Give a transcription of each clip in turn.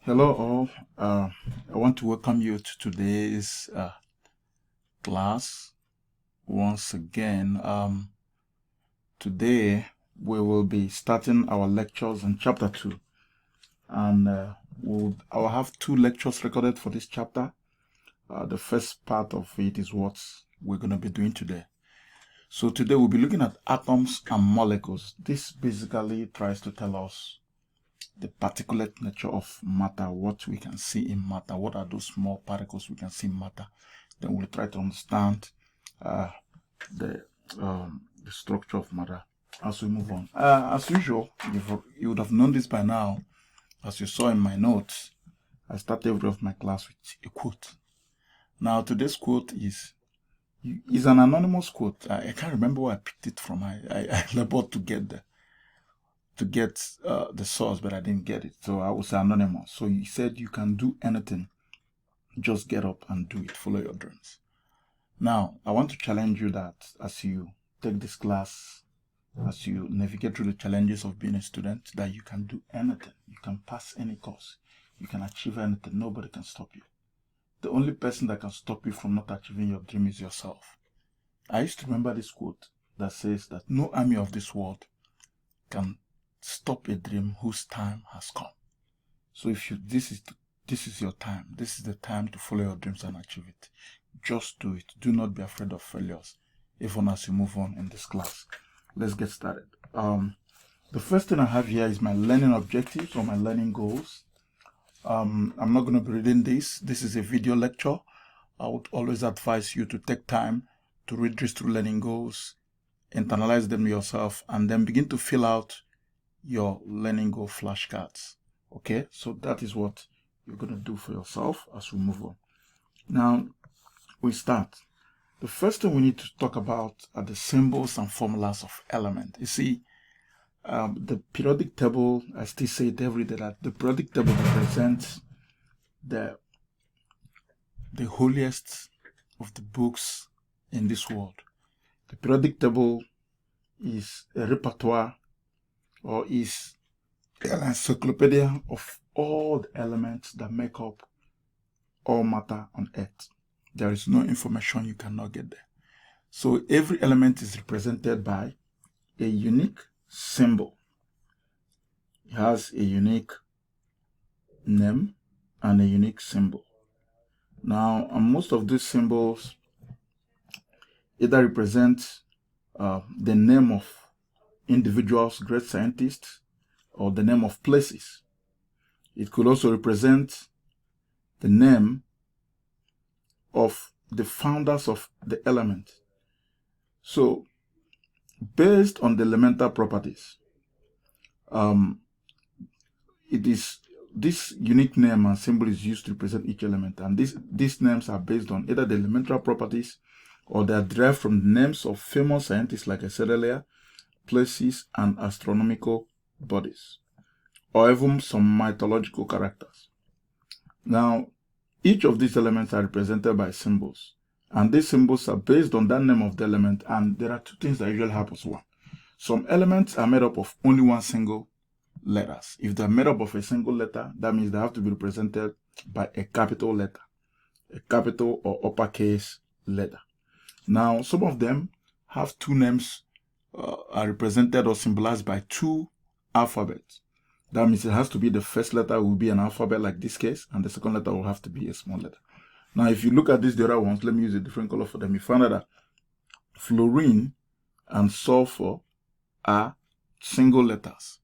Hello all. I want to welcome you to today's class once again. Today we will be starting our lectures in chapter 2, and I will have 2 lectures recorded for this chapter. The first part of it is what we're going to be doing today. So today we'll be looking at atoms and molecules. This basically tries to tell us the particulate nature of matter, what we can see in matter, what are those small particles we can see in matter. Then we'll try to understand the structure of matter as we move on. As usual, you would have known this by now. As you saw in my notes, I start every of my class with a quote. Now today's quote is an anonymous quote. I can't remember where I picked it from. I labored to get the source, but I didn't get it, so I was anonymous. So he said, you can do anything, just get up and do it, follow your dreams. Now I want to challenge you that as you take this class, as you navigate through the challenges of being a student, that you can do anything, you can pass any course, you can achieve anything. Nobody can stop you. The only person that can stop you from not achieving your dream is yourself. I used to remember this quote that says that no army of this world can stop a dream whose time has come. So if this is your time, this is the time to follow your dreams and achieve it. Just do it. Do not be afraid of failures, even as you move on in this class. Let's get started. The first thing I have here is my learning objectives or my learning goals. I'm not going to be reading this. This is a video lecture. I would always advise you to take time to read these 2 learning goals, internalize them yourself, and then begin to fill out your learning goal flashcards. Okay, so that is what you're going to do for yourself as we move on. Now we start. The first thing we need to talk about are the symbols and formulas of element. You see, the periodic table, I still say it every day, that the periodic table represents the holiest of the books in this world. The periodic table is a repertoire, or is an encyclopedia of all the elements that make up all matter on earth. There is no information you cannot get there. So every element is represented by a unique symbol. It has a unique name and a unique symbol. Now, most of these symbols either represent the name of individuals, great scientists, or the name of places. It could also represent the name of the founders of the element. So, based on the elemental properties, it is this unique name and symbol is used to represent each element, and these names are based on either the elemental properties, or they are derived from the names of famous scientists, like I said earlier, places and astronomical bodies, or even some mythological characters. Now, each of these elements are represented by symbols, and these symbols are based on that name of the element, and there are 2 things that usually happens. One, some elements are made up of only one single letters. If they're made up of a single letter, that means they have to be represented by a capital letter, a capital or uppercase letter. Now, some of them have 2 names, are represented or symbolized by 2 alphabets. That means it has to be the first letter will be an alphabet, like this case, and the second letter will have to be a small letter. Now, if you look at these, the other ones, let me use a different color for them. You find out that fluorine and sulfur are single letters.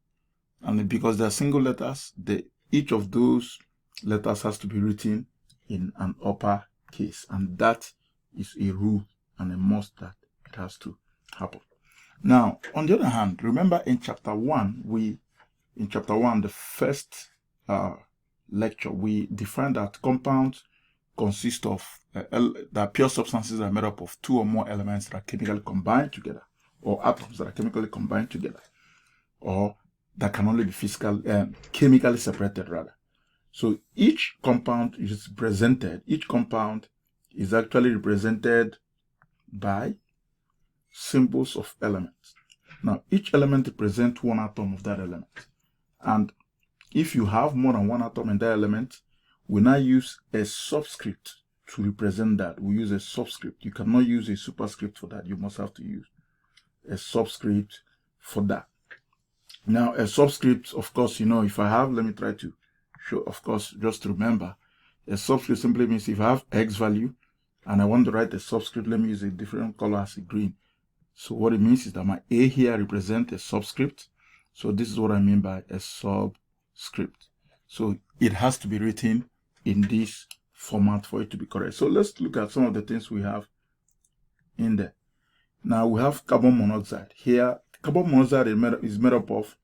And because they're single letters, each of those letters has to be written in an upper case. And that is a rule and a must that it has to happen. Now, on the other hand, remember in chapter 1, the first lecture, we defined that compounds consist of that pure substances are made up of 2 or more elements that are chemically combined together, or atoms that are chemically combined together, or that can only be chemically separated rather. So each compound is actually represented by symbols of elements. Now, each element represents one atom of that element. And If you have more than one atom in that element, we now use a subscript to represent that. We use a subscript. You cannot use a superscript for that. You must have to use a subscript for that. Now, a subscript, of course, if I have, let me try to show, of course, just to remember, a subscript simply means if I have X value and I want to write a subscript, let me use a different color as a green. So what it means is that my A here represents a subscript. So this is what I mean by a subscript. So it has to be written in this format for it to be correct. So let's look at some of the things we have in there. Now we have carbon monoxide. Here, carbon monoxide is made up of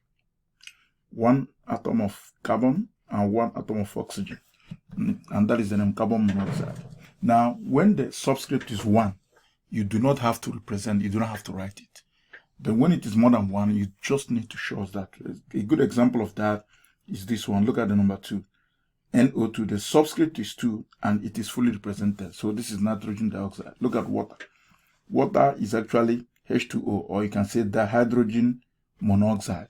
one atom of carbon and one atom of oxygen. And that is the name carbon monoxide. Now, when the subscript is 1, you do not have to represent, you do not have to write it. But when it is more than 1, you just need to show us that. A good example of that is this one. Look at the number 2. NO2, the subscript is 2 and it is fully represented. So this is nitrogen dioxide. Look at water. Water is actually H2O, or you can say dihydrogen monoxide.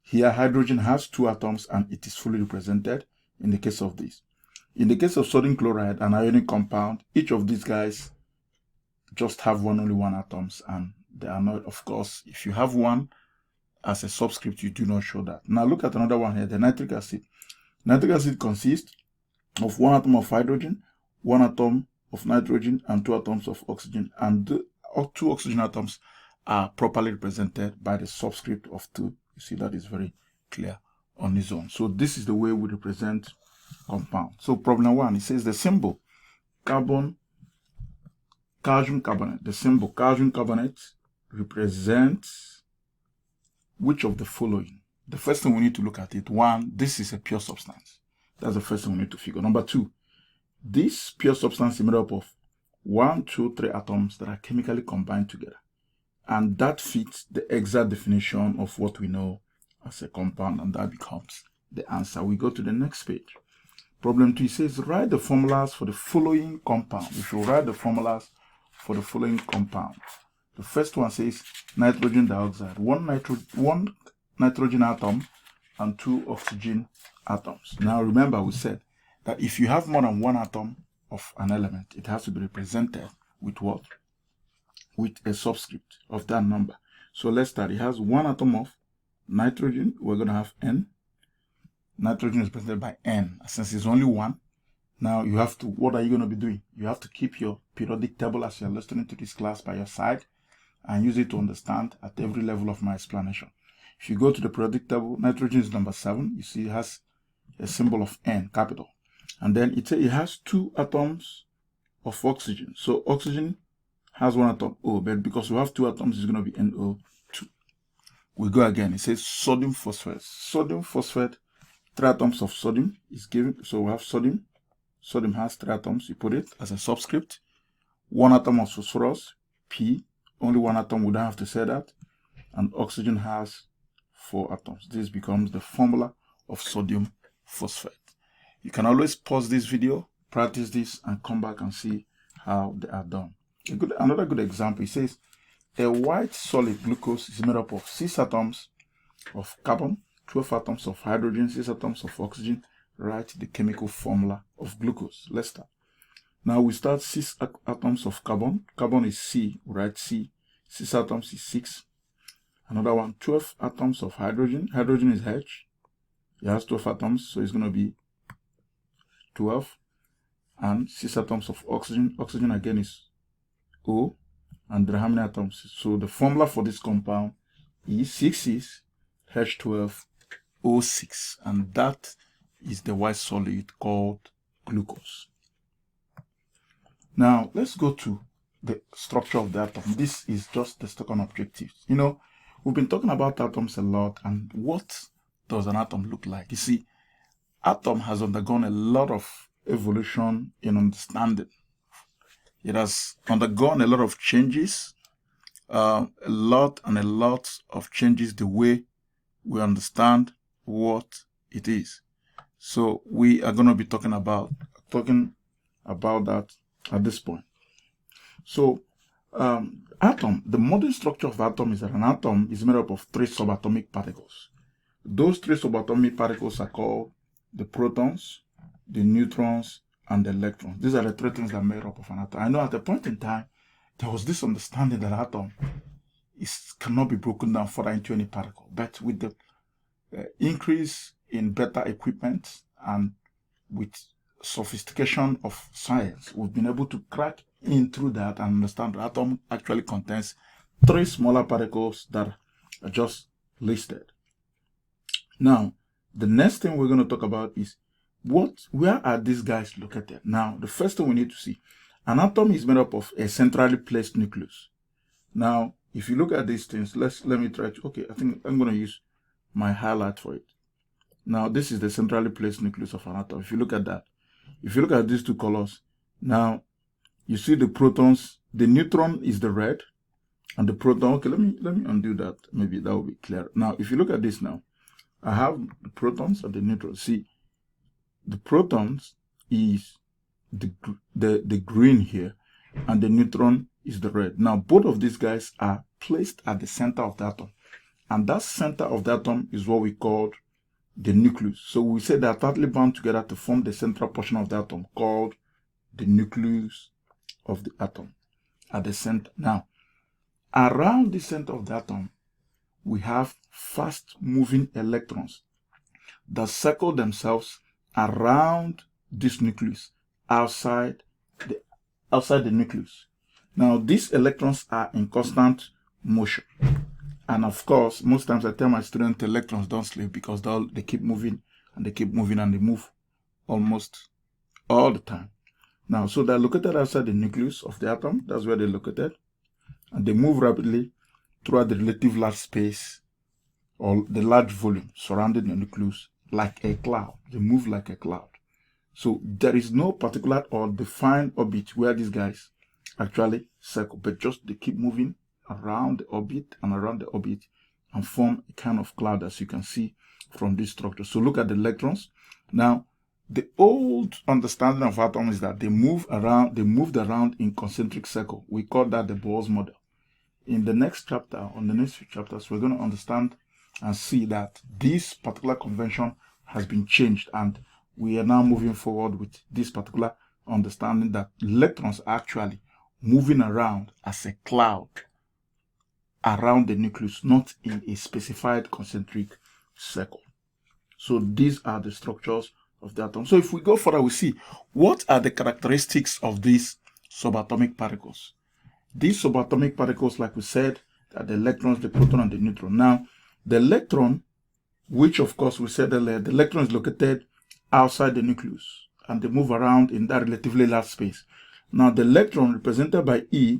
Here, hydrogen has 2 atoms and it is fully represented in the case of this. In the case of sodium chloride, an ionic compound, each of these guys just have only one atoms, and they are not, of course, if you have one as a subscript, you do not show that. Now look at another one here, the nitric acid. Nitric acid consists of 1 atom of hydrogen, 1 atom of nitrogen, and 2 atoms of oxygen. And the 2 oxygen atoms are properly represented by the subscript of 2. You see that is very clear on its own. So this is the way we represent compound. So problem 1, it says the symbol calcium carbonate. The symbol calcium carbonate represents which of the following? The first thing we need to look at it. 1, this is a pure substance. That's the first thing we need to figure. Number 2, this pure substance is made up of 1, 2, 3 atoms that are chemically combined together. And that fits the exact definition of what we know as a compound, and that becomes the answer. We go to the next page. Problem 2, it says write the formulas for the following compound. If you write the formulas for the following compound, the first one says nitrogen dioxide, one nitrogen atom and 2 oxygen atoms. Now remember, we said that if you have more than 1 atom of an element, it has to be represented with what? With a subscript of that number. So let's start. It has 1 atom of nitrogen. We're going to have N. Nitrogen is represented by N. Since it's only 1, now you have to, what are you going to be doing? You have to keep your periodic table as you're listening to this class by your side and use it to understand at every level of my explanation. If you go to the periodic table, nitrogen is number 7. You see it has a symbol of N, capital. And then it has 2 atoms of oxygen. So oxygen has 1 atom O, but because we have 2 atoms, it's going to be NO2. We go again. It says sodium phosphate. Sodium phosphate, 3 atoms of sodium is given. So we have sodium. Sodium has 3 atoms. You put it as a subscript. 1 atom of phosphorus, P. Only 1 atom, we don't have to say that. And oxygen has 4 atoms. This becomes the formula of sodium phosphate. You can always pause this video, practice this, and come back and see how they are done. Another good example, it says a white solid glucose is made up of 6 atoms of carbon, 12 atoms of hydrogen, 6 atoms of oxygen. Write the chemical formula of glucose. Let's start. Now we start 6 atoms of carbon. Carbon is C. We write C. 6 atoms is 6. Another one, 12 atoms of hydrogen. Hydrogen is H. It has 12 atoms, so it's going to be 12. And 6 atoms of oxygen. Oxygen again is O. And there are how many atoms? So the formula for this compound is 6 is H12O6. And that is the white solid called glucose. Now let's go to the structure of the atom. This is just the second objective. We've been talking about atoms a lot, and what does an atom look like? You see, atom has undergone a lot of evolution in understanding. It has undergone a lot of changes, a lot of changes the way we understand what it is. So we are going to be talking about that at this point. So atom, the modern structure of atom is that an atom is made up of 3 subatomic particles. those three subatomic particles are called the protons, the neutrons, and the electrons. These are the three things that make up of an atom. I know at a point in time, there was this understanding that atom cannot be broken down further into any particle. But with the increase in better equipment and with sophistication of science, we've been able to crack in through that and understand the atom actually contains three smaller particles that are just listed. Now, the next thing we're going to talk about is where are these guys located? Now, the first thing we need to see, an atom is made up of a centrally placed nucleus. Now, if you look at these things, let me try to, okay, I think I'm going to use my highlight for it. Now, this is the centrally placed nucleus of an atom. If you look at that, if you look at these two colors, now you see the protons, the neutron is the red, and the proton, okay, let me undo that. Maybe that will be clear. Now, if you look at this now, I have the protons and the neutrons. See, the protons is the green here, and the neutron is the red. Now, both of these guys are placed at the center of the atom, and that center of the atom is what we call the nucleus. So we say they are tightly bound together to form the central portion of the atom called the nucleus of the atom at the center. Now, around the center of the atom, we have fast-moving electrons that circle themselves around this nucleus outside the nucleus. Now, these electrons are in constant motion. And of course, most times I tell my students electrons don't sleep because they keep moving and they keep moving and they move almost all the time. Now, so they're located outside the nucleus of the atom. That's where they're located. And they move rapidly throughout the relative large space or the large volume surrounding the nucleus like a cloud. They move like a cloud. So there is no particular or defined orbit where these guys actually circle, but just they keep moving around the orbit and around the orbit and form a kind of cloud, as you can see from this structure. So look at the electrons. Now, the old understanding of atoms is that they moved around in concentric circle. We call that the Bohr's model. In the next chapter, on the next few chapters, we're going to understand and see that this particular convention has been changed, and we are now moving forward with this particular understanding that electrons are actually moving around as a cloud around the nucleus, not in a specified concentric circle. So these are the structures of the atom. So if we go further, we see what are the characteristics of these subatomic particles. These subatomic particles, like we said, are the electrons, the proton, and the neutron. Now, the electron, which of course we said earlier, the electron is located outside the nucleus and they move around in that relatively large space. Now, the electron, represented by E,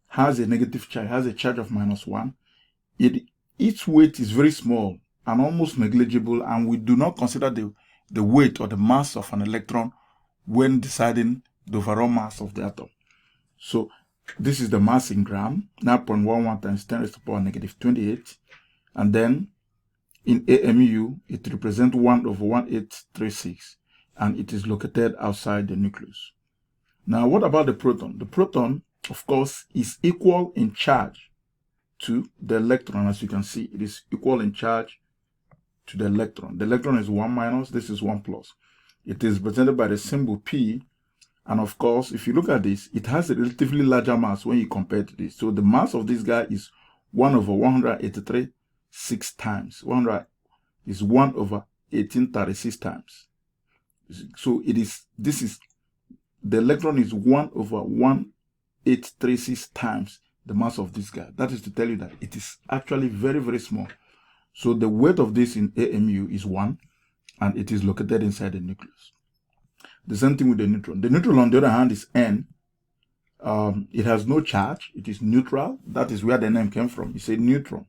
has a negative charge, has a charge of -1. Its weight is very small and almost negligible, and we do not consider the weight or the mass of an electron when deciding the overall mass of the atom. So this is the mass in gram, 9.11 times 10 raised to the power -28. And then in AMU, it represents 1/1836, and it is located outside the nucleus. Now, what about the proton? The proton, of course, is equal in charge to the electron. As you can see, it is equal in charge to the electron. The electron is 1-, this is 1+. It is represented by the symbol P. And of course, if you look at this, it has a relatively larger mass when you compare to this. So the mass of this guy is 1/183.6 times. 100 is 1/1836 times. So the electron is 1/1836 times the mass of this guy. That is to tell you that it is actually very, very small. So the weight of this in AMU is 1, and it is located inside the nucleus. The same thing with the neutron. The neutron, on the other hand, is N. It has no charge. It is neutral. That is where the name came from. It's a neutron.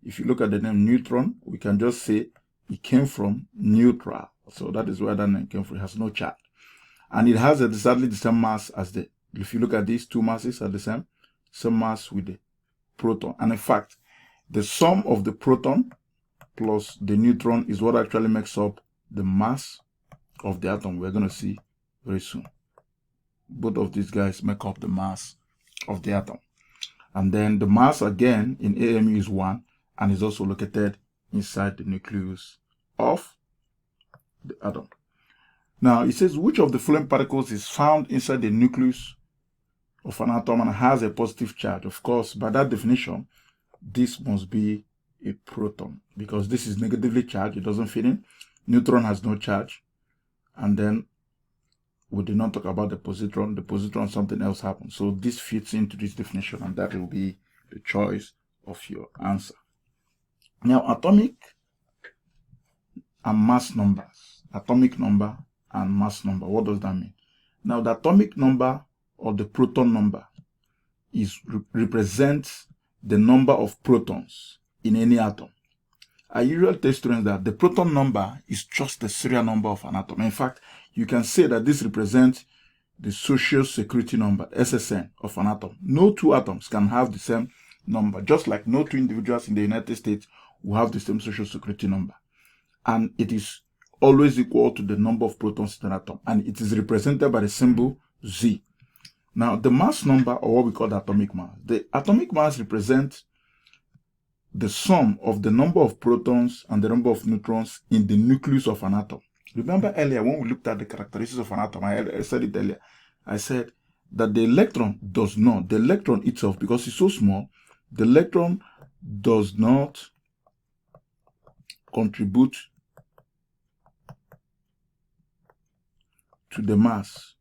If you look at the name neutron, we can just say it came from neutral. So that is where that name came from. It has no charge. And it has exactly the same mass as if you look at these two masses are the same mass with the proton. And in fact, the sum of the proton plus the neutron is what actually makes up the mass of the atom. We're going to see very soon. Both of these guys make up the mass of the atom. And then the mass again in AMU is 1 and is also located inside the nucleus of the atom. Now, it says, which of the following particles is found inside the nucleus of an atom and has a positive charge? Of course, by that definition, this must be a proton, because this is negatively charged. It doesn't fit in. Neutron has no charge. And then we did not talk about the positron. The positron, something else happens. So this fits into this definition, and that will be the choice of your answer. Now, atomic and mass numbers. Atomic number and mass number. What does that mean? Now, the atomic number or the proton number represents the number of protons in any atom. I usually tell students that the proton number is just the serial number of an atom. In fact, you can say that this represents the social security number, SSN, of an atom. No two atoms can have the same number, just like no two individuals in the United States will have the same social security number. And it is always equal to the number of protons in an atom, and it is represented by the symbol Z. Now, the mass number, or what we call the atomic mass. The atomic mass represents the sum of the number of protons and the number of neutrons in the nucleus of an atom. Remember earlier when we looked at the characteristics of an atom, I said it earlier. I said that the electron does not, the electron itself, because it's so small, the electron does not contribute to the mass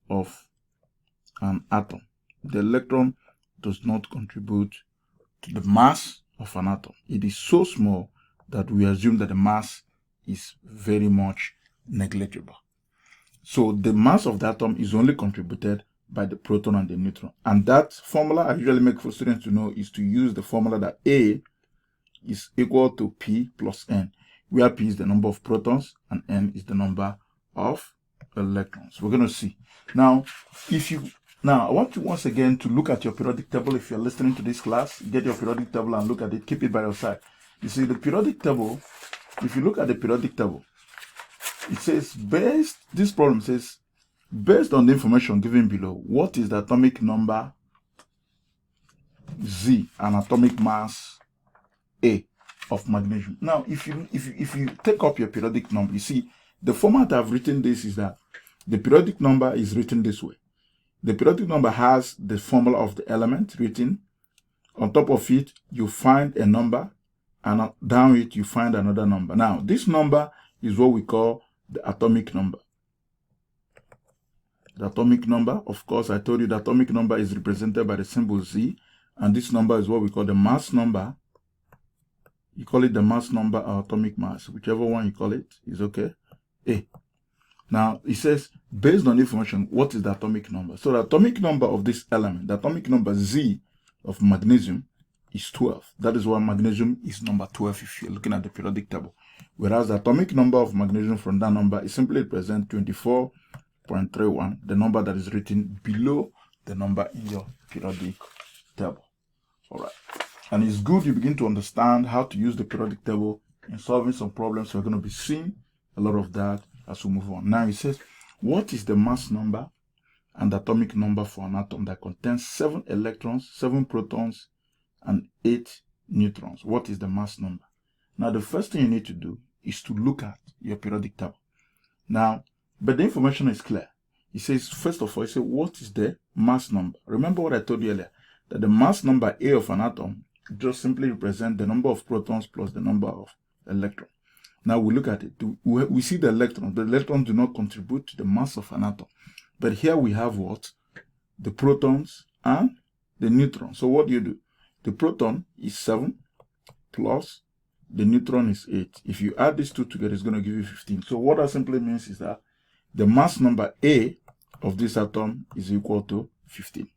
of an atom. The electron does not contribute to the mass of an atom. It is so small that we assume that the mass is very much negligible. So the mass of the atom is only contributed by the proton and the neutron. And that formula I usually make for students to know is to use the formula that A is equal to P plus N, where P is the number of protons and N is the number of electrons. We're going to see. Now, I want you once again to look at your periodic table. If you're listening to this class, get your periodic table and look at it. Keep it by your side. You see, the periodic table, if you look at the periodic table, it says, this problem says, based on the information given below, what is the atomic number Z and atomic mass A of magnesium? Now, if you take up your periodic number, you see, the format I've written this is that the periodic number is written this way. The periodic number has the formula of the element written. On top of it, you find a number, and down it, you find another number. Now, this number is what we call the atomic number. The atomic number, of course, I told you the atomic number is represented by the symbol Z, and this number is what we call the mass number. You call it the mass number or atomic mass, whichever one you call it is okay. A. Now, it says, based on information, what is the atomic number? So the atomic number of this element, the atomic number Z of magnesium is 12. That is why magnesium is number 12 if you're looking at the periodic table. Whereas the atomic number of magnesium from that number is simply represent 24.31, the number that is written below the number in your periodic table. All right. And it's good you begin to understand how to use the periodic table in solving some problems. We're going to be seeing a lot of that as we move on. Now it says, what is the mass number and atomic number for an atom that contains 7 electrons, 7 protons, and 8 neutrons? What is the mass number? Now, the first thing you need to do is to look at your periodic table. Now, but the information is clear. It says, first of all, it says, what is the mass number? Remember what I told you earlier, that the mass number A of an atom just simply represents the number of protons plus the number of electrons. Now we look at it. We see the electrons. The electrons do not contribute to the mass of an atom. But here we have what? The protons and the neutrons. So what do? The proton is 7 plus the neutron is 8. If you add these two together, it's going to give you 15. So what that simply means is that the mass number A of this atom is equal to 15.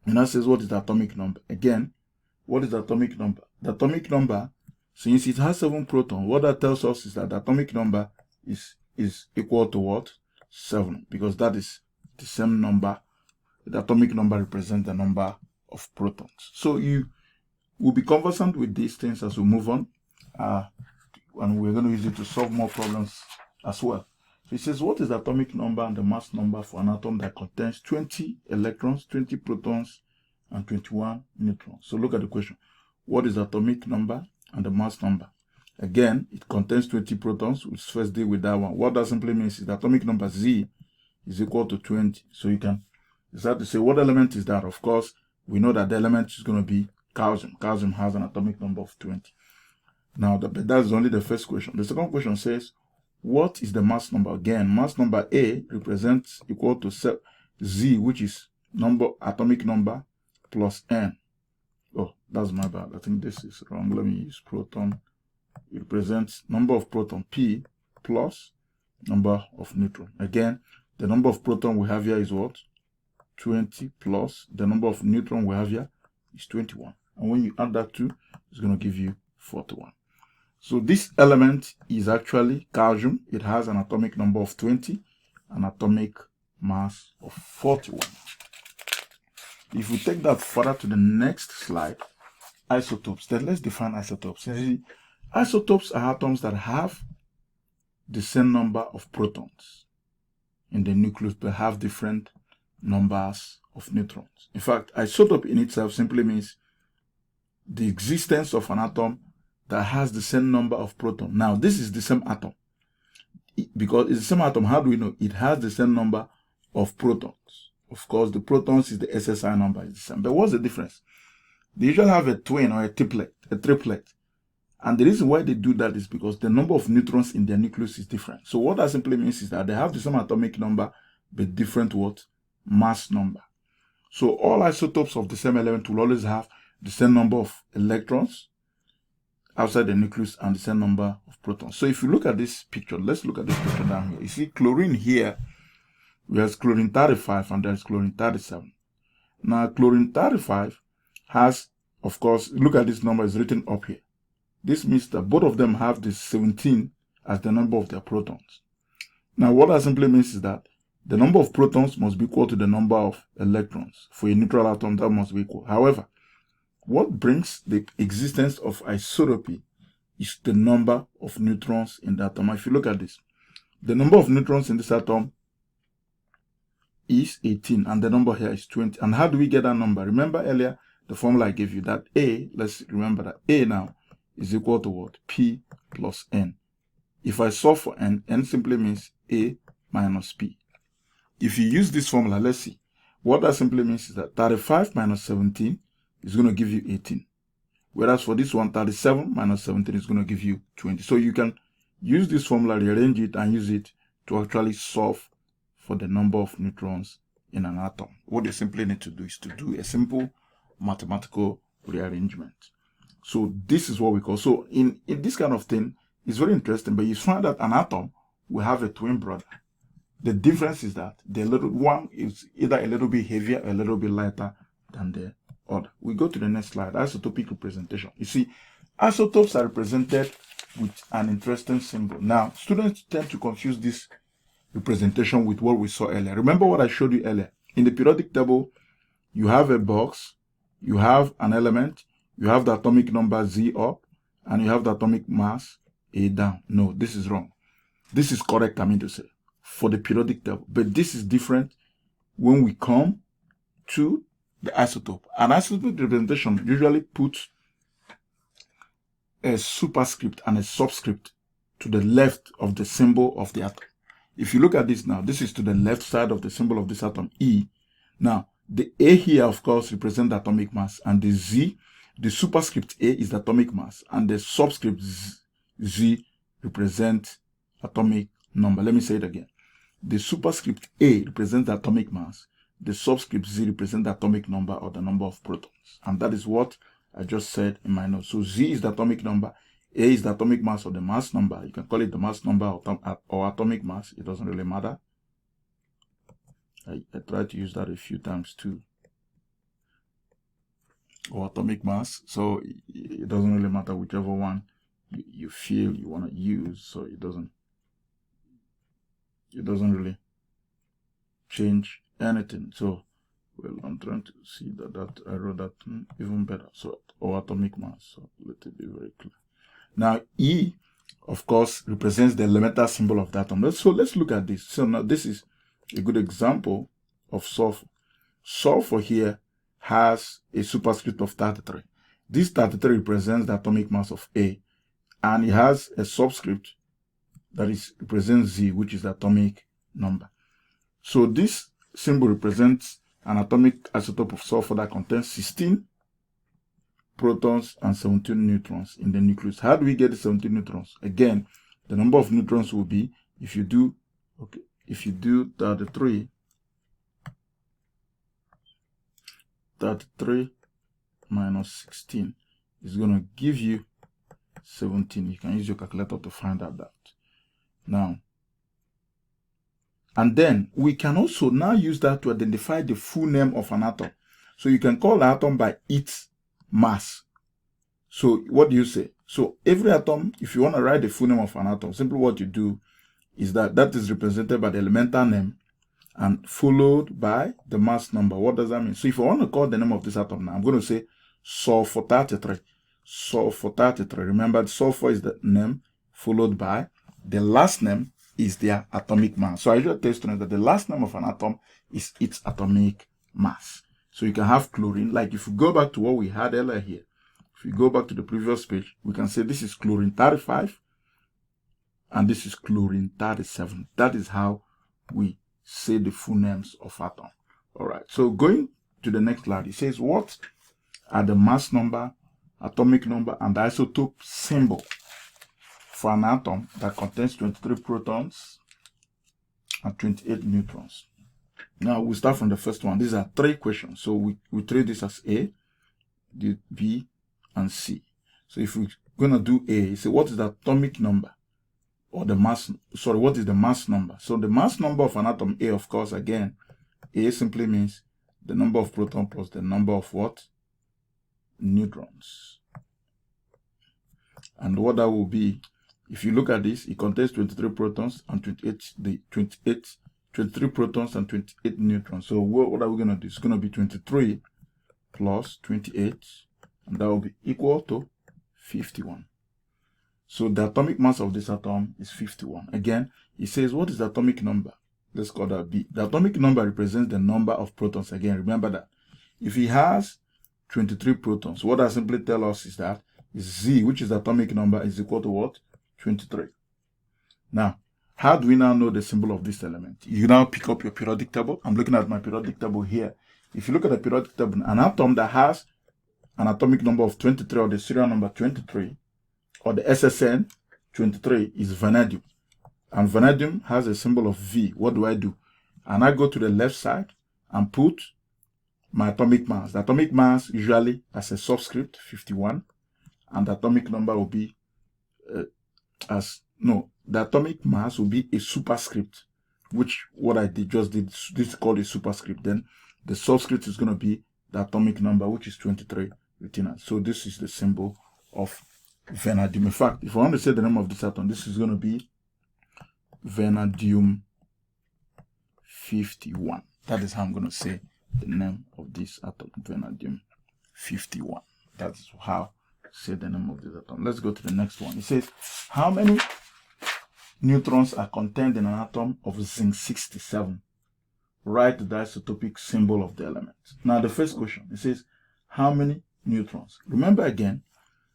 And that says, what is the atomic number? Again, what is the atomic number? The atomic number, since it has 7 protons, what that tells us is that the atomic number is equal to what? 7, because that is the same number. The atomic number represents the number of protons. So you will be conversant with these things as we move on, and we're going to use it to solve more problems as well. So it says, what is the atomic number and the mass number for an atom that contains 20 electrons, 20 protons, and 21 neutrons. So look at the question. What is the atomic number and the mass number? Again, it contains 20 protons. We'll first deal with that one. What that simply means is the atomic number Z is equal to 20. So you can decide to say, what element is that? Of course, we know that the element is going to be calcium. Calcium has an atomic number of 20. Now, that's only the first question. The second question says, what is the mass number? Again, mass number A represents equal to Z, which is atomic number plus N. Oh, that's my bad. I think this is wrong. Let me use proton. It represents number of proton P plus number of neutron. Again, the number of proton we have here is what? 20 plus the number of neutron we have here is 21. And when you add that 2, it's going to give you 41. So this element is actually calcium. It has an atomic number of 20, an atomic mass of 41. If we take that further to the next slide, isotopes, then let's define isotopes. Isotopes are atoms that have the same number of protons in the nucleus but have different numbers of neutrons. In fact, isotope in itself simply means the existence of an atom that has the same number of protons. Now, this is the same atom. Because it's the same atom, how do we know? It has the same number of protons. Of course, the protons is the SSI number is the same. But what's the difference? They usually have a twin or a triplet. And the reason why they do that is because the number of neutrons in their nucleus is different. So what that simply means is that they have the same atomic number, but different what? Mass number. So all isotopes of the same element will always have the same number of electrons outside the nucleus and the same number of protons. So if you look at this picture, let's look at this picture down here. You see chlorine here, there's chlorine 35 and there's chlorine 37. Now chlorine 35 has, of course, look at this number is written up here. This means that both of them have the 17 as the number of their protons. Now what that simply means is that the number of protons must be equal to the number of electrons. For a neutral atom, that must be equal. However, what brings the existence of isotopy is the number of neutrons in the atom. If you look at this, the number of neutrons in this atom is 18 and the number here is 20. And how do we get that number? Remember earlier the formula I gave you that A, let's remember that A now is equal to what? P plus N. If I solve for N, N simply means A minus P. If you use this formula, let's see. What that simply means is that 35 minus 17 is going to give you 18. Whereas for this one, 37 minus 17 is going to give you 20. So you can use this formula, rearrange it, and use it to actually solve for the number of neutrons in an atom. What you simply need to do is to do a simple mathematical rearrangement. So this is what we call. So in this kind of thing, it's very interesting, but you find that an atom will have a twin brother. The difference is that the little one is either a little bit heavier or a little bit lighter than the other. We go to the next slide, isotopic representation. You see, isotopes are represented with an interesting symbol. Now, students tend to confuse this representation with what we saw earlier. Remember what I showed you earlier. In the periodic table, you have a box, you have an element, you have the atomic number Z up, and you have the atomic mass A down. No, this is wrong. This is correct, I mean to say, for the periodic table. But this is different when we come to the isotope. An isotopic representation usually puts a superscript and a subscript to the left of the symbol of the atom. If you look at this now, this is to the left side of the symbol of this atom, E. Now, the A here, of course, represents the atomic mass, and the Z, the superscript A is the atomic mass, and the subscript Z represents atomic number. Let me say it again. The superscript A represents the atomic mass, the subscript Z represents the atomic number or the number of protons. And that is what I just said in my notes. So Z is the atomic number, A is the atomic mass or the mass number. You can call it the mass number or atomic mass. It doesn't really matter. I tried to use that a few times too. Or atomic mass. So it doesn't really matter whichever one you feel you want to use. So it doesn't really change anything. So, well, I'm trying to see that I wrote that even better. So, or atomic mass. So let it be very clear. Now, E, of course, represents the elemental symbol of the atom. So let's look at this. So now this is a good example of sulfur. Sulfur here has a superscript of 33. This 33 represents the atomic mass of A, and it has a subscript that represents Z, which is the atomic number. So this symbol represents an atomic isotope of sulfur that contains 16 protons and 17 neutrons in the nucleus. How do we get the 17 neutrons? Again, the number of neutrons will be, if you do 33 minus 16 is going to give you 17. You can use your calculator to find out that. Now, and then we can also now use that to identify the full name of an atom. So you can call an atom by its mass. So what do you say? So every atom, if you want to write the full name of an atom, simply what you do is that is represented by the elemental name and followed by the mass number. What does that mean? So if I want to call the name of this atom now, I'm going to say sulfur 33. Sulfur 33. Remember, sulfur is the name followed by the last name is their atomic mass. So I usually tell students that the last name of an atom is its atomic mass. So you can have chlorine. Like if you go back to what we had earlier here, if you go back to the previous page, we can say this is chlorine 35 and this is chlorine 37. That is how we say the full names of atom. All right. So going to the next slide, it says what are the mass number, atomic number, and the isotope symbol for an atom that contains 23 protons and 28 neutrons. Now we start from the first one. These are 3 questions. So we treat this as A, B, and C. So if we're going to do A, say what is the atomic number or the mass, sorry, what is the mass number? So the mass number of an atom A, of course, again, A simply means the number of protons plus the number of what? Neutrons. And what that will be, if you look at this, it contains 23 protons and 23 protons and 28 neutrons. So what are we going to do? It's going to be 23 plus 28, and that will be equal to 51. So the atomic mass of this atom is 51. Again, it says, what is the atomic number? Let's call that B. The atomic number represents the number of protons. Again, remember that. If he has 23 protons, what I simply tell us is that Z, which is the atomic number, is equal to what? 23. Now, how do we now know the symbol of this element? You now pick up your periodic table. I'm looking at my periodic table here. If you look at the periodic table, an atom that has an atomic number of 23 or the serial number 23 or the SSN 23 is vanadium. And vanadium has a symbol of V. What do? And I go to the left side and put my atomic mass. The atomic mass usually has a subscript 51, and the atomic number will be the atomic mass will be a superscript, which what I just did, this is called a superscript. Then the subscript is going to be the atomic number, which is 23 written out. So this is the symbol of vanadium. In fact, if I want to say the name of this atom, this is going to be vanadium 51. That is how I'm going to say the name of this atom, vanadium 51. That's how I say the name of this atom. Let's go to the next one. It says, how many neutrons are contained in an atom of zinc 67? Write the isotopic symbol of the element. Now the first question, it says, how many neutrons? Remember again,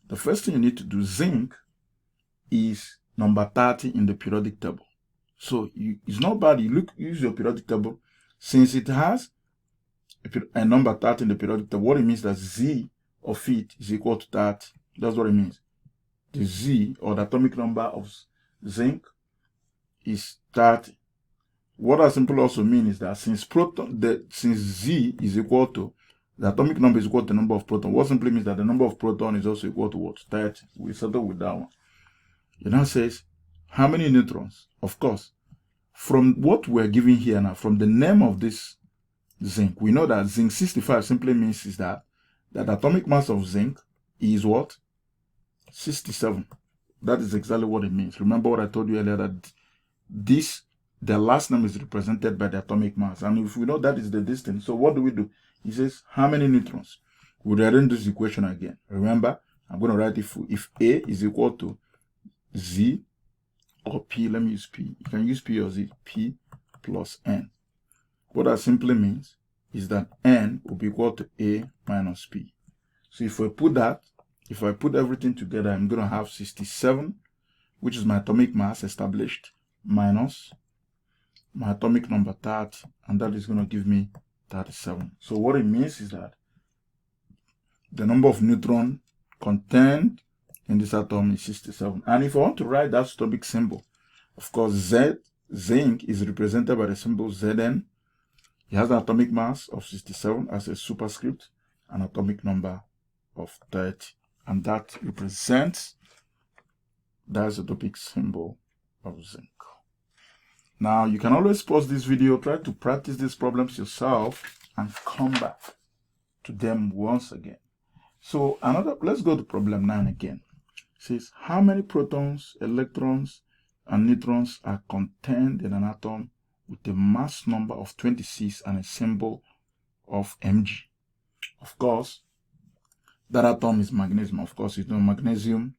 the first thing you need to do, zinc is number 30 in the periodic table. So it's not bad. Use your periodic table. Since it has a number 30 in the periodic table, what it means that Z of it is equal to 30. That's what it means. The Z, or the atomic number of zinc, is 30. What that simply also means is that since Z is equal to, the atomic number is equal to the number of protons, what simply means that the number of protons is also equal to what? 30. We settle with that one. It now says, how many neutrons? Of course, from what we're giving here now, from the name of this zinc, we know that zinc 65 simply means is that the atomic mass of zinc is what? 67. That is exactly what it means. Remember what I told you earlier, that the last name is represented by the atomic mass. And if we know that is the distance, so what do? It says, how many neutrons? We'll rearrange this equation again. Remember, I'm going to write if A is equal to Z or P, let me use P. You can use P or Z, P plus N. What that simply means is that N will be equal to A minus P. So if I put everything together, I'm going to have 67, which is my atomic mass established, minus my atomic number 30, and that is going to give me 37. So what it means is that the number of neutrons contained in this atom is 67. And if I want to write that atomic symbol, of course, zinc is represented by the symbol Zn. It has an atomic mass of 67 as a superscript, an atomic number of 30, and that represents the isotopic symbol of zinc. Now, you can always pause this video, try to practice these problems yourself, and come back to them once again. So let's go to problem 9 again. It says, how many protons, electrons, and neutrons are contained in an atom with a mass number of 26 and a symbol of Mg? Of course, that atom is magnesium. Of course, you know magnesium.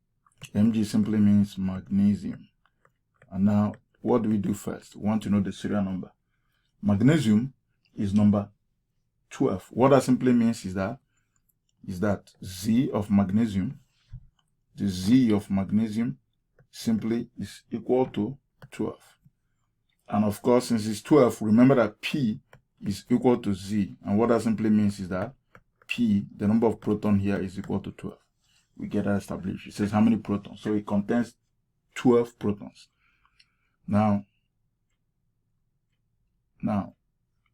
Mg simply means magnesium. And now, what do we do first? We want to know the serial number. Magnesium is number 12. What that simply means is that Z of magnesium, the Z of magnesium simply is equal to 12. And of course, since it's 12, remember that P is equal to Z. And what that simply means is that P, the number of protons here, is equal to 12. We get that established. It says how many protons. So it contains 12 protons. Now,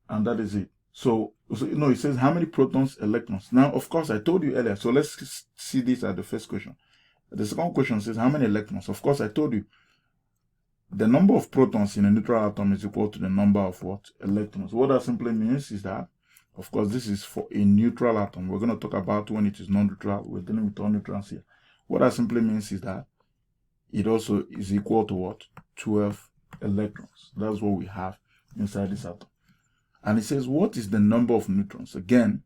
and that is it. So it says how many protons, electrons. Now, of course, I told you earlier. So let's see this as the first question. The second question says how many electrons. Of course, I told you the number of protons in a neutral atom is equal to the number of what? Electrons. What that simply means is that, of course, this is for a neutral atom. We're going to talk about when it is non-neutral. We're dealing with all neutrons here. What that simply means is that it also is equal to what? 12 electrons. That's what we have inside this atom. And it says, what is the number of neutrons? Again,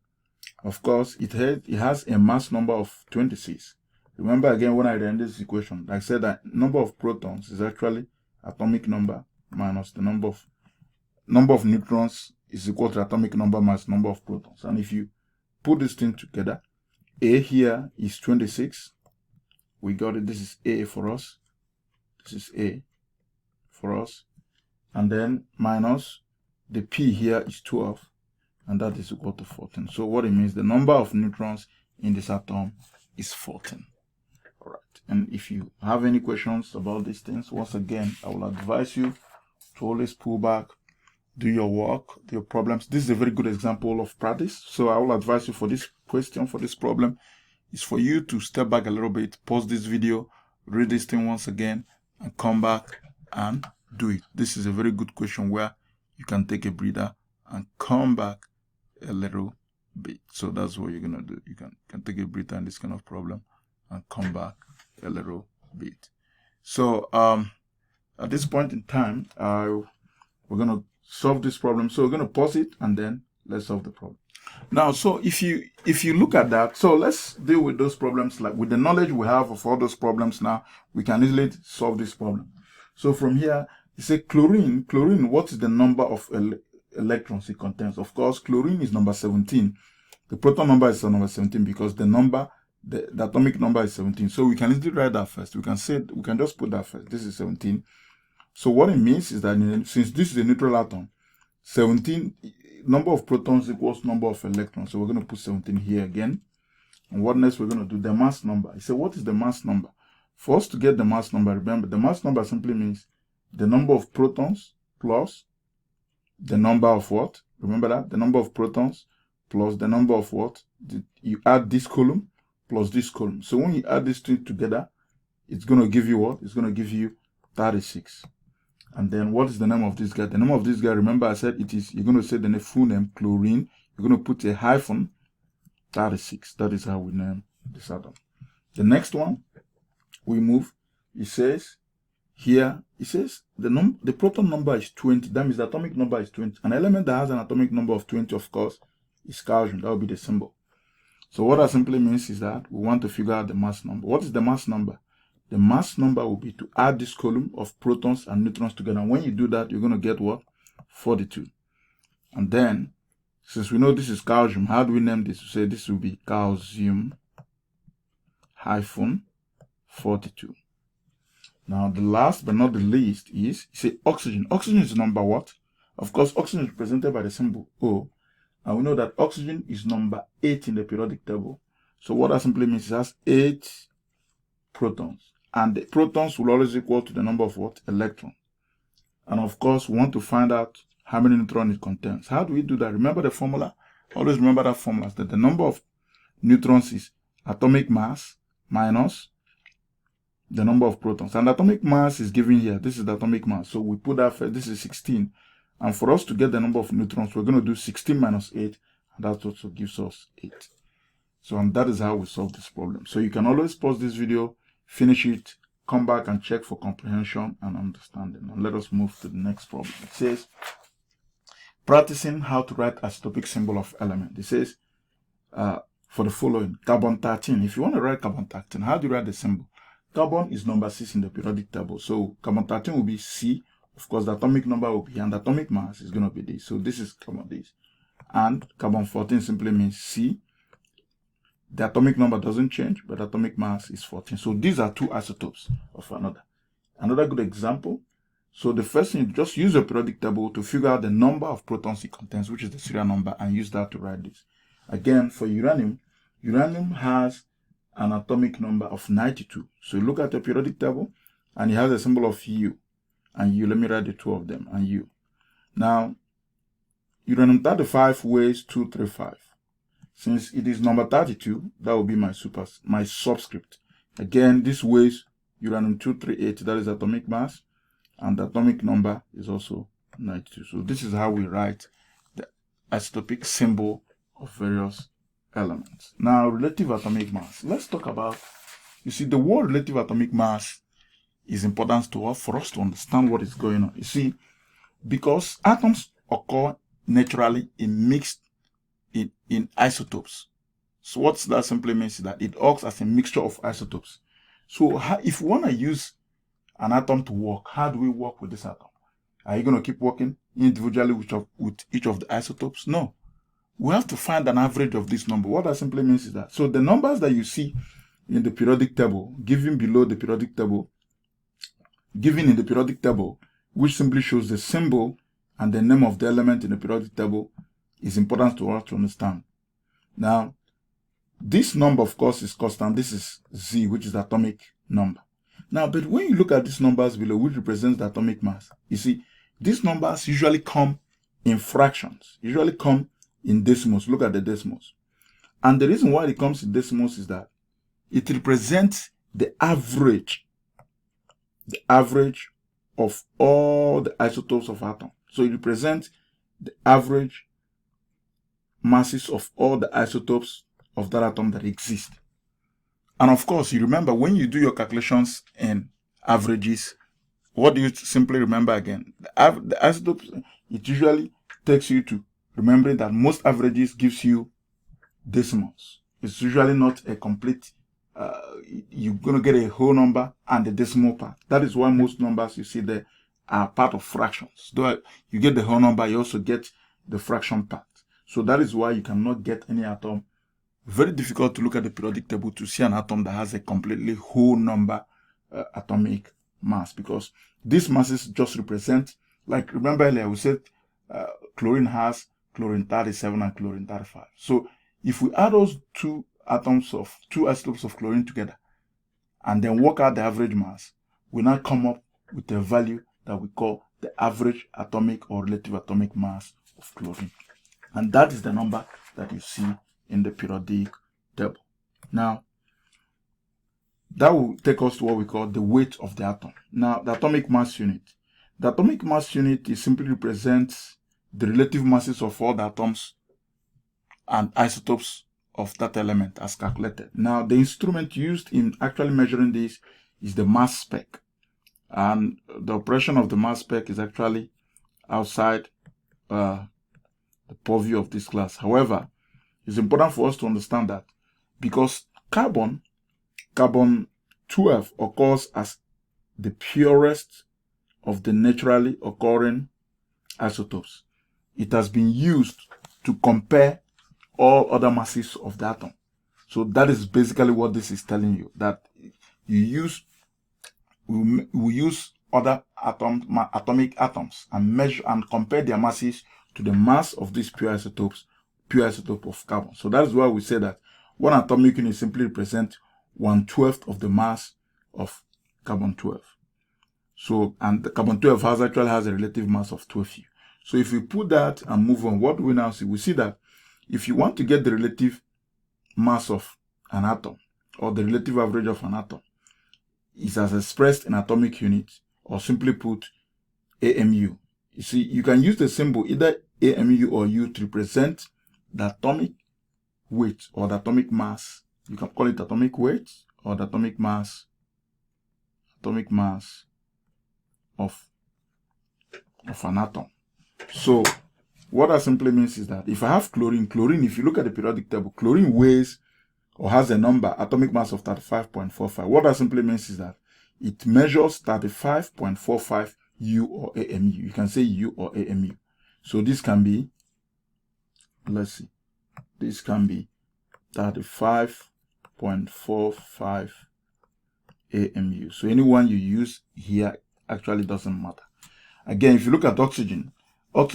of course, it has a mass number of 26. Remember again when I ran this equation, I said that number of protons is actually atomic number minus the number of neutrons is equal to atomic number minus number of protons. And if you put this thing together, A here is 26. We got it. This is A for us. This is A for us. And then minus the P here is 12. And that is equal to 14. So what it means, the number of neutrons in this atom is 14. All right. And if you have any questions about these things, once again, I will advise you to always pull back, do your work, do your problems. This is a very good example of practice. So I will advise you for this question, for this problem, is for you to step back a little bit, pause this video, read this thing once again, and come back and do it. This is a very good question where you can take a breather and come back a little bit. So that's what you're gonna do. You can take a breather in this kind of problem and come back a little bit. So at this point in time, we're gonna solve this problem. So we're gonna pause it and then let's solve the problem. Now, so if you look at that, so let's deal with those problems. Like with the knowledge we have of all those problems now, we can easily solve this problem. So from here, you say chlorine, what is the number of electrons it contains? Of course, chlorine is number 17. The proton number is number 17 because the atomic number is 17. So we can easily write that first. We can just put that first. This is 17. So what it means is that since this is a neutral atom, 17 number of protons equals number of electrons. So we're going to put 17 here again. And what next we're going to do? The mass number. So what is the mass number? For us to get the mass number, remember the mass number simply means the number of protons plus the number of what? Remember that? The number of protons plus the number of what? You add this column plus this column. So when you add these two together, it's going to give you what? It's going to give you 36. And then what is the name of this guy? The name of this guy, remember I said it is, you're going to say the full name, chlorine. You're going to put a hyphen, 36. That is how we name this atom. The next one, we move. It says, here, it says the proton number is 20. That means the atomic number is 20. An element that has an atomic number of 20, of course, is calcium. That will be the symbol. So what that simply means is that we want to figure out the mass number. What is the mass number? The mass number will be to add this column of protons and neutrons together. And when you do that, you're going to get what? 42. And then Since we know this is calcium, how do we name this? We say this will be calcium -42. Now, the last but not the least is, say, oxygen. Oxygen is number what? Of course, oxygen is represented by the symbol O. And we know that oxygen is number 8 in the periodic table. So what that simply means is it has 8 protons. And the protons will always equal to the number of what? Electrons. And of course, we want to find out how many neutrons it contains. How do we do that? Remember the formula? Always remember that formula, that the number of neutrons is atomic mass minus the number of protons. And atomic mass is given here. This is the atomic mass. So we put that first. This is 16. And for us to get the number of neutrons, we're going to do 16 minus 8. And that also gives us 8. So, and that is how we solve this problem. So you can always pause this video, finish it, come back and check for comprehension and understanding. And let us move to the next problem. It says, practicing how to write isotopic symbol of element. It says, for the following, carbon 13. If you want to write carbon 13, how do you write the symbol? Carbon is number 6 in the periodic table. So carbon 13 will be C. Of course, the atomic number will be, and the atomic mass is going to be this. So this is carbon this. And carbon 14 simply means C. The atomic number doesn't change, but the atomic mass is 14. So these are two isotopes of another. Another good example. So the first thing, just use a periodic table to figure out the number of protons it contains, which is the serial number, and use that to write this. Again, for uranium, uranium has an atomic number of 92. So you look at the periodic table, and it has a symbol of U. And U, let me write the two of them, and U. Now, uranium 35 weighs 235. Since it is number 32, that will be my subscript. Again, this weighs uranium 238, that is atomic mass, and the atomic number is also 92. So this is how we write the isotopic symbol of various elements. Now, relative atomic mass. Let's talk about, you see, the word relative atomic mass is important to us for us to understand what is going on. You see, because atoms occur naturally in isotopes. So what that simply means is that it occurs as a mixture of isotopes. So if we want to use an atom to work, how do we work with this atom? Are you going to keep working individually with each of the isotopes? No. We have to find an average of this number. What that simply means is that, so the numbers that you see in the periodic table, given below the periodic table, given in the periodic table, which simply shows the symbol and the name of the element in the periodic table, is important to us to understand. Now, this number, of course, is constant. This is Z, which is the atomic number. Now, but when you look at these numbers below, which represents the atomic mass, you see, these numbers usually come in fractions, usually come in decimals. Look at the decimals. And the reason why it comes in decimals is that it represents the average of all the isotopes of atom. So it represents the average masses of all the isotopes of that atom that exist. And of course, you remember when you do your calculations in averages, what do you simply remember again? The isotopes, it usually takes you to remembering that most averages gives you decimals. It's usually not a complete, you're going to get a whole number and the decimal part. That is why most numbers you see there are part of fractions. Though you get the whole number, you also get the fraction part. So that is why you cannot get any atom. Very difficult to look at the periodic table to see an atom that has a completely whole number atomic mass, because these masses just represent, like remember earlier we said chlorine has chlorine 37 and chlorine 35. So if we add those two isotopes of chlorine together and then work out the average mass, we now come up with a value that we call the average atomic or relative atomic mass of chlorine. And that is the number that you see in the periodic table. Now, that will take us to what we call the weight of the atom. Now, the atomic mass unit. The atomic mass unit simply represents the relative masses of all the atoms and isotopes of that element as calculated. Now, the instrument used in actually measuring this is the mass spec. And the operation of the mass spec is actually outside the purview of this class. However, it's important for us to understand that because carbon 12 occurs as the purest of the naturally occurring isotopes, it has been used to compare all other masses of the atom. So that is basically what this is telling you, that we use other atomic atoms and measure and compare their masses to the mass of these pure isotope of carbon. So that is why we say that one atomic unit simply represents 1/12 of the mass of carbon-12. So, and the carbon-12 actually has a relative mass of 12U. So if we put that and move on, what do we now see? We see that if you want to get the relative mass of an atom, or the relative average of an atom, is as expressed in atomic units, or simply put AMU. You see, you can use the symbol either AMU or U to represent the atomic weight or the atomic mass. You can call it atomic weight or the atomic mass of an atom. So what that simply means is that if I have chlorine, if you look at the periodic table, chlorine weighs or has a number, atomic mass of 35.45. What that simply means is that it measures 35.45 U or AMU. You can say U or AMU. So this can be, let's see, this can be 35.45 AMU. So anyone you use here actually doesn't matter. Again, if you look at oxygen to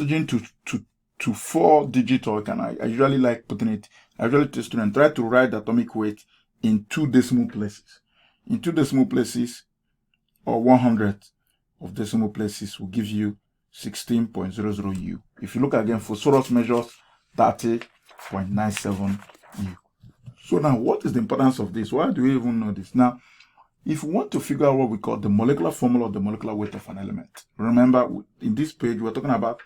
4-digit, or I usually like putting it, I usually tell students, try to write the atomic weight in 2 decimal places. In 2 decimal places, or 100 of decimal places, will give you 16.00 U. If you look again, phosphorus measures 30.97 U. So now, what is the importance of this? Why do we even know this? Now, if we want to figure out what we call the molecular formula or the molecular weight of an element, remember, in this page, we're talking about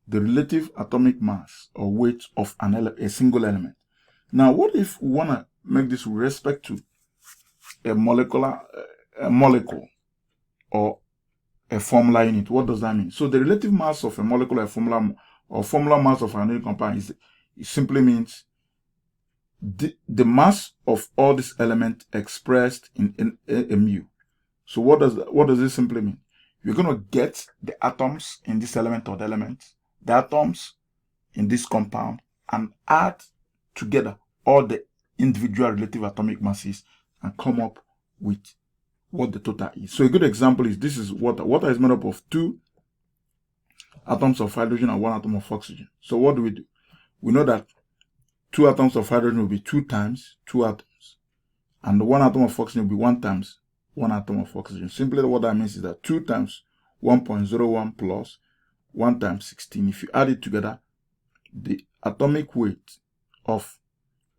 the relative atomic mass or weight of a single element. Now, what if we want to make this with respect to a molecule or a formula unit? What does that mean? So the relative mass of a molecule or formula mass of an organic compound it simply means the mass of all these elements expressed in mu. So what does this simply mean? You're going to get the atoms in this element or the elements, the atoms in this compound, and add together all the individual relative atomic masses and come up with what the total is. So a good example is, this is water. Water is made up of 2 atoms of hydrogen and 1 atom of oxygen. So what do? We know that 2 atoms of hydrogen will be 2 times 2 atoms, and the 1 atom of oxygen will be 1 times 1 atom of oxygen. Simply what that means is that 2 times 1.01 plus 1 times 16. If you add it together, the atomic weight of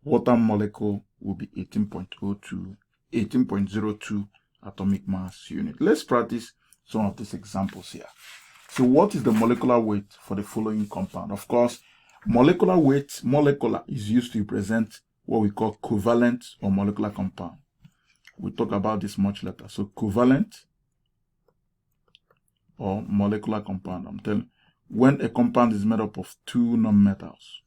water molecule will be 18.02 atomic mass unit. Let's practice some of these examples here. So what is the molecular weight for the following compound? Of course, molecular weight, molecular, is used to represent what we call covalent or molecular compound. We'll talk about this much later. So covalent or molecular compound. I'm telling you, when a compound is made up of 2 nonmetals.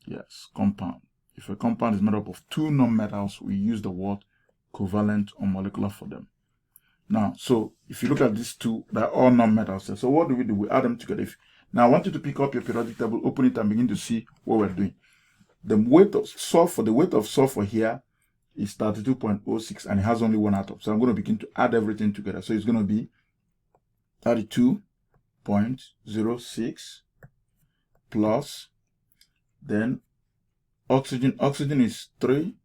Yes, compound. If a compound is made up of 2 nonmetals, we use the word covalent or molecular for them. Now, so if you look at these 2, they're all nonmetals. So what do? We add them together. Now I want you to pick up your periodic table, open it, and begin to see what we're doing. The weight of sulfur here is 32.06, and it has only 1 atom. So I'm going to begin to add everything together. So it's going to be 32.06 plus, then oxygen is 3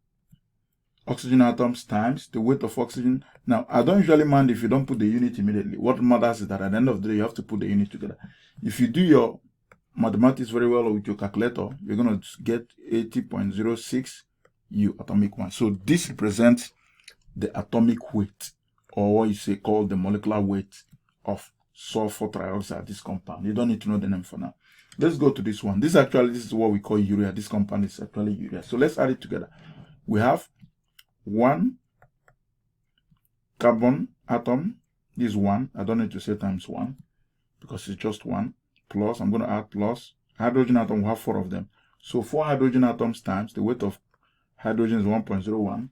oxygen atoms times the weight of oxygen. Now, I don't usually mind if you don't put the unit immediately. What matters is that at the end of the day, you have to put the unit together. If you do your mathematics very well with your calculator, you're going to get 80.06 U atomic mass. So this represents the atomic weight, or what you say called the molecular weight of sulfur trioxide, this compound. You don't need to know the name for now. Let's go to this one. This is what we call urea. This compound is actually urea. So let's add it together. We have 1 carbon atom. This is 1. I don't need to say times 1 because it's just 1. Plus, I'm going to add plus. Hydrogen atom, we have 4 of them. So 4 hydrogen atoms times the weight of hydrogen is 1.01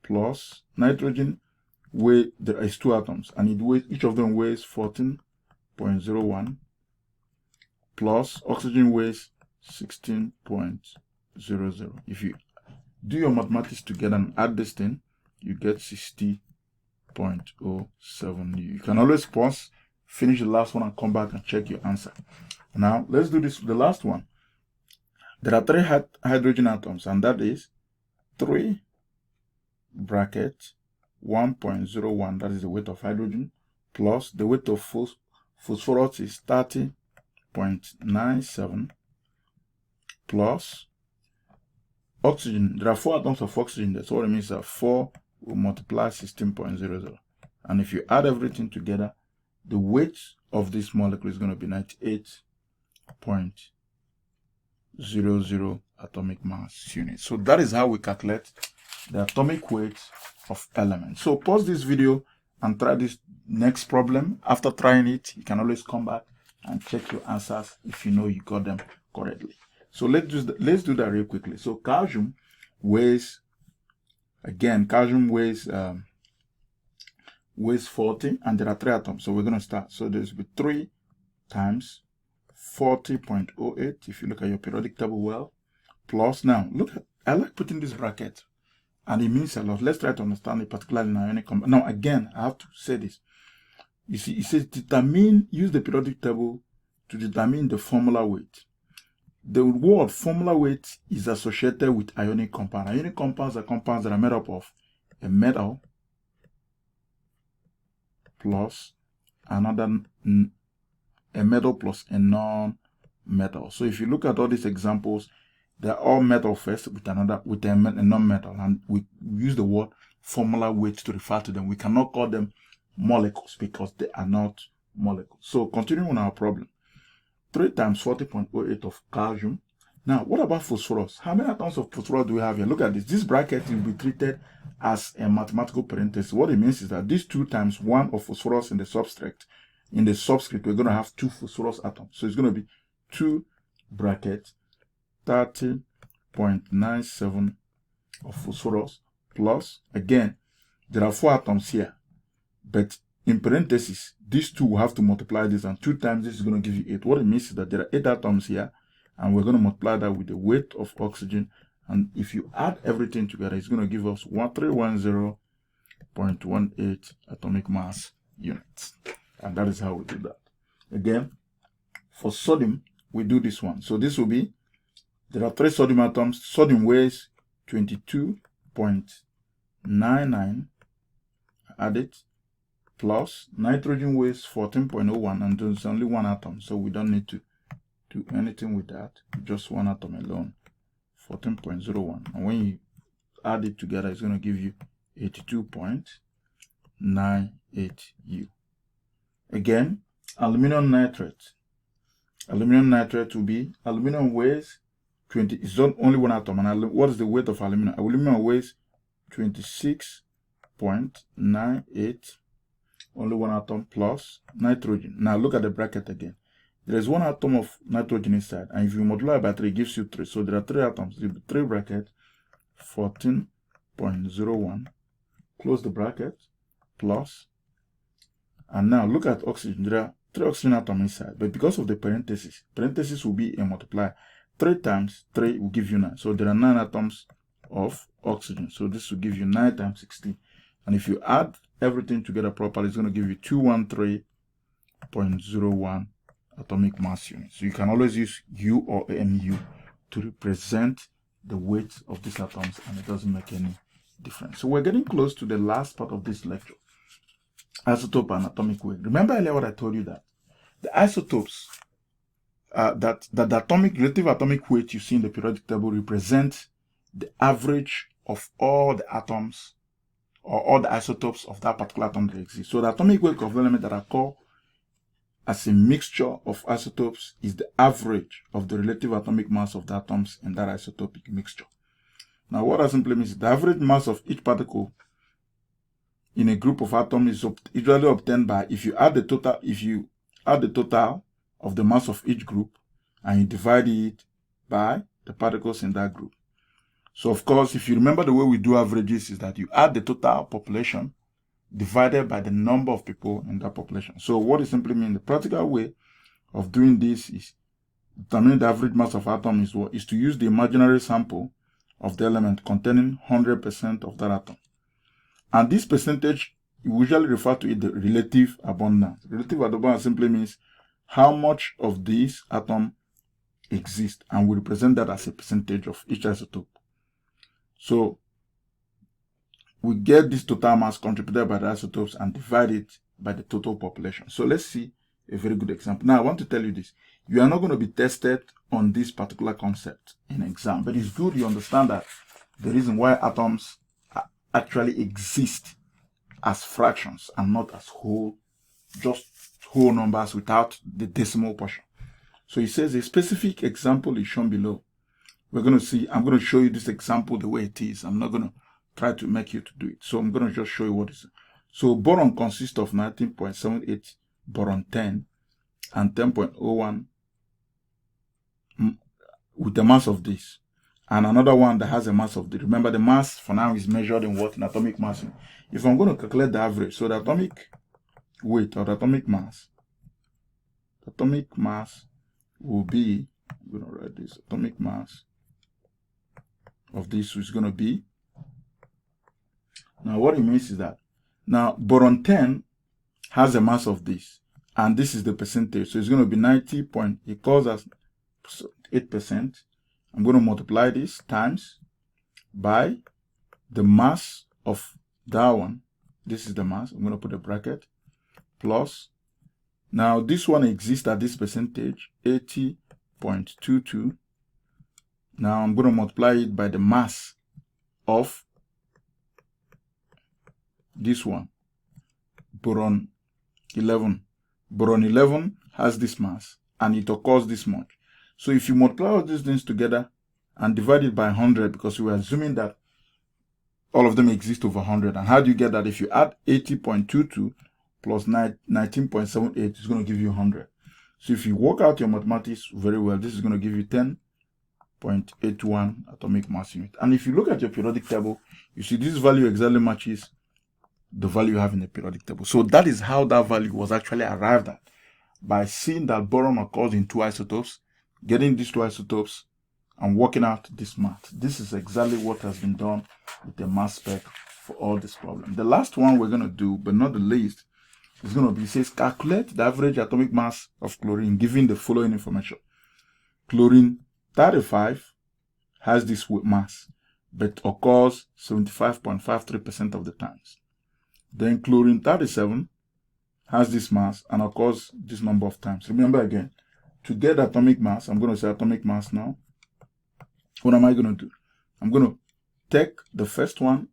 plus nitrogen there is 2 atoms, and each of them weighs 14.01 plus oxygen weighs 16.00. If you do your mathematics together and add this thing, you get 60.07. You can always pause, finish the last one, and come back and check your answer. Now let's do this, the last one. There are 3 hydrogen atoms, and that is 3 bracket 1.01, that is the weight of hydrogen, plus the weight of phosphorus is 30.97, plus oxygen. There are 4 atoms of oxygen there, so what it means that 4 will multiply 16.00. And if you add everything together, the weight of this molecule is going to be 98.00 atomic mass units. So that is how we calculate the atomic weight of elements. So pause this video and try this next problem. After trying it, you can always come back and check your answers if you know you got them correctly. So let's do that real quickly. So calcium weighs, again, weighs 40, and there are 3 atoms. So we're going to start. So there's be 3 times 40.08, if you look at your periodic table well, plus, now look at, I like putting this bracket, and it means a lot. Let's try to understand it, particularly in ionic compound. Now again, I have to say this. You see, it says use the periodic table to determine the formula weight. The word formula weight is associated with ionic compound. Ionic compounds are compounds that are made up of a metal plus another, a metal plus a non-metal. So if you look at all these examples, they're all metal first with a non-metal, and we use the word formula weight to refer to them. We cannot call them molecules because they are not molecules. So continuing on our problem, 3 times 40.08 of calcium. Now, what about phosphorus? How many atoms of phosphorus do we have here? Look at this. This bracket will be treated as a mathematical parenthesis. What it means is that this 2 times 1 of phosphorus in the subscript, we're going to have 2 phosphorus atoms. So it's going to be 2 bracket 30.97 of phosphorus plus, again, there are 4 atoms here, but in parentheses, these 2 will have to multiply this, and 2 times this is going to give you 8. What it means is that there are 8 atoms here, and we're going to multiply that with the weight of oxygen, and if you add everything together, it's going to give us 1310.18 atomic mass units. And that is how we do that. Again, for sodium, we do this one. So this will be, there are 3 sodium atoms. Sodium weighs 22.99. Add it. Plus nitrogen weighs 14.01, and there's only 1 atom, so we don't need to do anything with that. Just 1 atom alone, 14.01. And when you add it together, it's going to give you 82.98 U. Again, aluminum nitrate. Aluminum nitrate will be, aluminum weighs 20, it's not only 1 atom. And what is the weight of aluminum? Aluminum weighs 26.98, only 1 atom plus nitrogen. Now look at the bracket again. There is 1 atom of nitrogen inside, and if you multiply by 3, it gives you 3. So there are 3 atoms. It will be 3 bracket 14.01, close the bracket, plus, and now look at oxygen. There are 3 oxygen atoms inside, but because of the parenthesis will be a multiplier. 3 times 3 will give you 9. So there are 9 atoms of oxygen. So this will give you 9 times 16. And if you add everything together properly, it's going to give you 213.01 atomic mass units. So you can always use U or MU to represent the weight of these atoms, and it doesn't make any difference. So we're getting close to the last part of this lecture. Isotope and atomic weight. Remember earlier what I told you, that the isotopes, that the relative atomic weight you see in the periodic table represents the average of all the atoms or all the isotopes of that particular atom that exists. So the atomic weight of elements that are called as a mixture of isotopes is the average of the relative atomic mass of the atoms in that isotopic mixture. Now what that simply means is the average mass of each particle in a group of atoms is usually obtained by, if you add the total of the mass of each group and you divide it by the particles in that group. So of course, if you remember, the way we do averages is that you add the total population divided by the number of people in that population. So what it simply means, the practical way of doing this is determining the average mass of atom is what? Is to use the imaginary sample of the element containing 100% of that atom. And this percentage, we usually refer to it the relative abundance. Relative abundance simply means how much of this atom exists, and we represent that as a percentage of each isotope. So we get this total mass contributed by the isotopes and divide it by the total population. So let's see a very good example. Now I want to tell you this. You are not going to be tested on this particular concept in exam, but it's good you understand that the reason why atoms actually exist as fractions and not as whole, just whole numbers without the decimal portion. So he says a specific example is shown below. We're going to see, I'm going to show you this example the way it is. I'm not going to try to make you to do it. So I'm going to just show you what it is. So boron consists of 19.78 boron 10 and 10.01 with the mass of this. And another one that has a mass of this. Remember, the mass for now is measured in what? In atomic mass. If I'm going to calculate the average, so the atomic weight or the atomic mass will be, I'm going to write this, atomic mass of this is going to be, now what it means is that, now boron 10 has a mass of this, and this is the percentage, so it's going to be 90 point, it calls us 8%. I'm going to multiply this times by the mass of that one. This is the mass. I'm going to put a bracket plus. Now this one exists at this percentage, 80.22. Now I'm going to multiply it by the mass of this one, boron 11. Boron 11 has this mass and it occurs this much. So if you multiply all these things together and divide it by 100, because we are assuming that all of them exist over 100. And how do you get that? If you add 80.22 plus 19.78, it's going to give you 100. So if you work out your mathematics very well, this is going to give you 10.81 atomic mass unit. And if you look at your periodic table, you see this value exactly matches the value you have in the periodic table. So that is how that value was actually arrived at, by seeing that boron occurs in two isotopes, getting these two isotopes, and working out this math. This is exactly what has been done with the mass spec for all this problem. The last one we're going to do, but not the least, is going to be, it says calculate the average atomic mass of chlorine given the following information. Chlorine 35 has this mass, but occurs 75.53% of the times. Then chlorine 37 has this mass and occurs this number of times. Remember again, to get atomic mass, I'm going to say atomic mass now. What am I going to do? I'm going to take the first one.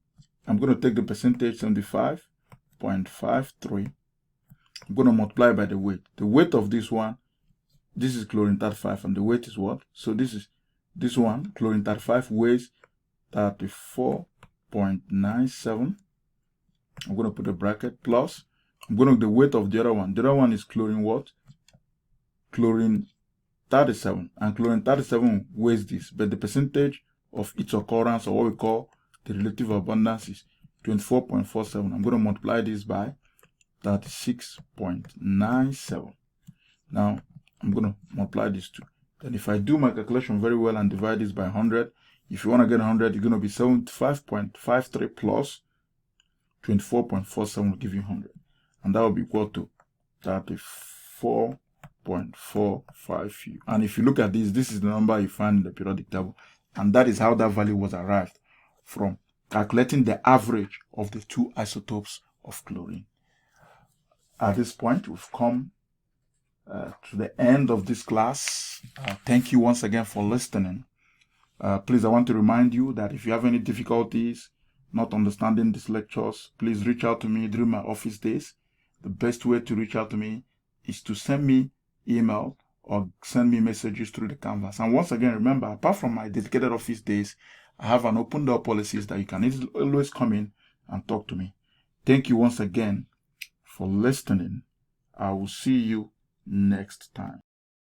I'm going to take the percentage 75.53. I'm going to multiply by the weight. The weight of this one, this is chlorine 35, and the weight is what? So this is this one, chlorine 35 weighs 34.97. I'm going to put a bracket plus. I'm going to the weight of the other one. The other one is chlorine what? Chlorine 37, and chlorine 37 weighs this, but the percentage of its occurrence, or what we call the relative abundance, is 24.47. I'm going to multiply this by 36.97. Now I'm going to multiply these two. Then if I do my calculation very well and divide this by 100, if you want to get 100, you're going to be 75.53 plus 24.47 will give you 100, and that will be equal to 34.45. And if you look at this, this is the number you find in the periodic table, and that is how that value was arrived from calculating the average of the two isotopes of chlorine. At this point, we've come to the end of this class. Thank you once again for listening. Please, I want to remind you that if you have any difficulties not understanding these lectures, please reach out to me during my office days. The best way to reach out to me is to send me email or send me messages through the Canvas. And once again, remember, apart from my dedicated office days, I have an open door policies that you can always come in and talk to me. Thank you once again for listening. I will see you next time.